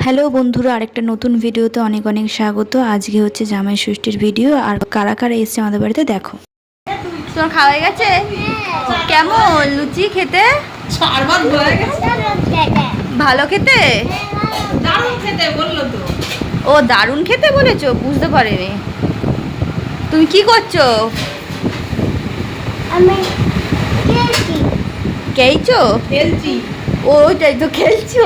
Hello বন্ধুরা, আরেকটা নতুন ভিডিওতে অনেক অনেক স্বাগত। আজকে হচ্ছে জামাই ষষ্ঠীর ভিডিও। আর কারা কারা এসছে আমাদের বাড়িতে দেখো। তোমার খাওয়া হয়ে গেছে? কেমন লুচি খেতে? ভালো খেতে? দারুণ খেতে বললো তো। ও দারুণ খেতে বলেছো, বুঝতে পারিনি। তুমি কি করছো? আমি খেলছি। খেলছো? খেলছি। ওইটাই তো খেলছো।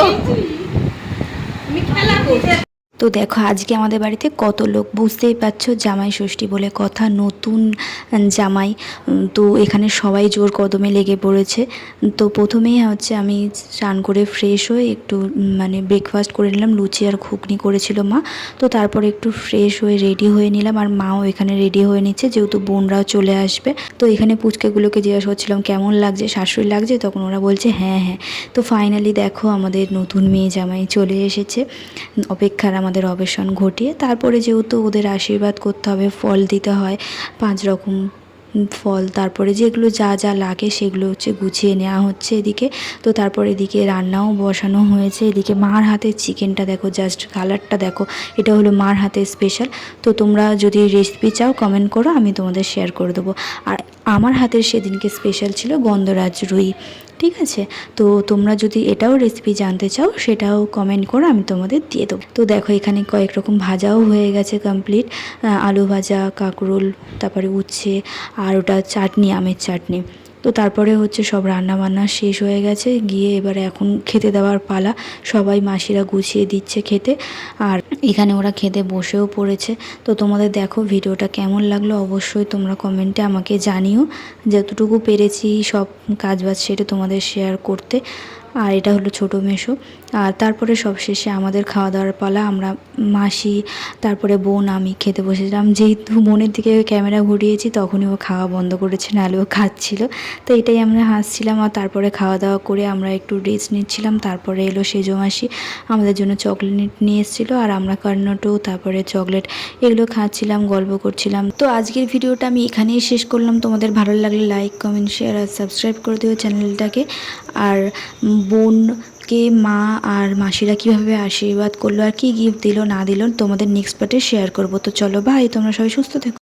আমি খেলা করছি। তো দেখো আজকে আমাদের বাড়িতে কত লোক, বুঝতেই পারছো জামাই ষষ্ঠী বলে কথা, নতুন জামাই। তো এখানে সবাই জোর কদমে লেগে পড়েছে। তো প্রথমেই হচ্ছে আমি স্নান করে ফ্রেশ হয়ে একটু মানে ব্রেকফাস্ট করে নিলাম, লুচি আর ঘুগনি করেছিল মা। তো তারপরে একটু ফ্রেশ হয়ে রেডি হয়ে নিলাম, আর মাও এখানে রেডি হয়ে নিচ্ছে যেহেতু বোনরাও চলে আসবে। তো এখানে পুচকেগুলোকে জিজ্ঞাসা করছিলাম কেমন লাগছে, শাশুড়ি লাগছে, তখন ওরা বলছে হ্যাঁ হ্যাঁ। তো ফাইনালি দেখো আমাদের নতুন মেয়ে জামাই চলে এসেছে অপেক্ষার আমাদের অবসান ঘটিয়ে। তারপরে যেহেতু ওদের আশীর্বাদ করতে হবে, ফল দিতে হয় 5 রকম ফল, তারপরে যেগুলো যা যা লাগে সেগুলো হচ্ছে গুছিয়ে নেওয়া হচ্ছে এদিকে। তো তারপর এদিকে রান্নাও বসানো হয়েছে। এদিকে মার হাতের চিকেনটা দেখো, জাস্ট কালারটা দেখো, এটা হলো মার হাতের স্পেশাল। তো তোমরা যদি রেসিপি চাও কমেন্ট করো, আমি তোমাদের শেয়ার করে দেবো। আর আমার হাতের সেদিনকে স্পেশাল ছিল গন্ধরাজ রুই। ঠিক আছে, তো তোমরা যদি এটাও রেসিপি জানতে চাও সেটাও কমেন্ট করো, আমি তোমাদের দিয়ে দেবো। তো দেখো এখানে কয়েক রকম ভাজাও হয়ে গেছে কমপ্লিট, আলু ভাজা, কাঁকরোল, তারপরে উচ্ছে, আর ওটা চাটনি, আমের চাটনি। তো তারপরে হচ্ছে সব রান্না বান্না শেষ হয়ে গেছে, গিয়ে এবারে এখন খেতে দেওয়ার পালা। সবাই মাসিরা গুছিয়ে দিচ্ছে খেতে, আর এখানে ওরা খেতে বসেও পড়েছে। তো তোমাদের দেখো ভিডিওটা কেমন লাগলো অবশ্যই তোমরা কমেন্টে আমাকে জানিও। যতটুকু পেরেছি সব কাজবাজ সেটা তোমাদের শেয়ার করতে। আর এটা হলো ছোটো মেসো। আর তারপরে সবশেষে আমাদের খাওয়া দাওয়ার পালা। আমরা মাসি, তারপরে বোন, আমি খেতে বসেছিলাম। যেহেতু বোনের দিকে ক্যামেরা ঘুরিয়েছি তখনই ও খাওয়া বন্ধ করেছে, নাহলে ও খাচ্ছিল। তো এটাই আমরা হাসছিলাম। আর তারপরে খাওয়া দাওয়া করে আমরা একটু রেস্ট নিচ্ছিলাম। তারপরে এলো সেজো মাসি, আমাদের জন্য চকলেট নিয়ে এসেছিলো, আর আমরা কর্নেটো, তারপরে চকলেট, এগুলো খাচ্ছিলাম, গল্প করছিলাম। তো আজকের ভিডিওটা আমি এখানেই শেষ করলাম। তোমাদের ভালো লাগলে লাইক, কমেন্ট, শেয়ার আর সাবস্ক্রাইব করে দিও চ্যানেলটাকে। আর বোনকে মা আর মাসিরা কীভাবে আশীর্বাদ করলো আর কি গিফট দিল না দিল তোমাদের নেক্সট পার্টে শেয়ার করবো। তো চলো ভাই, তোমরা সবাই সুস্থ থেকো।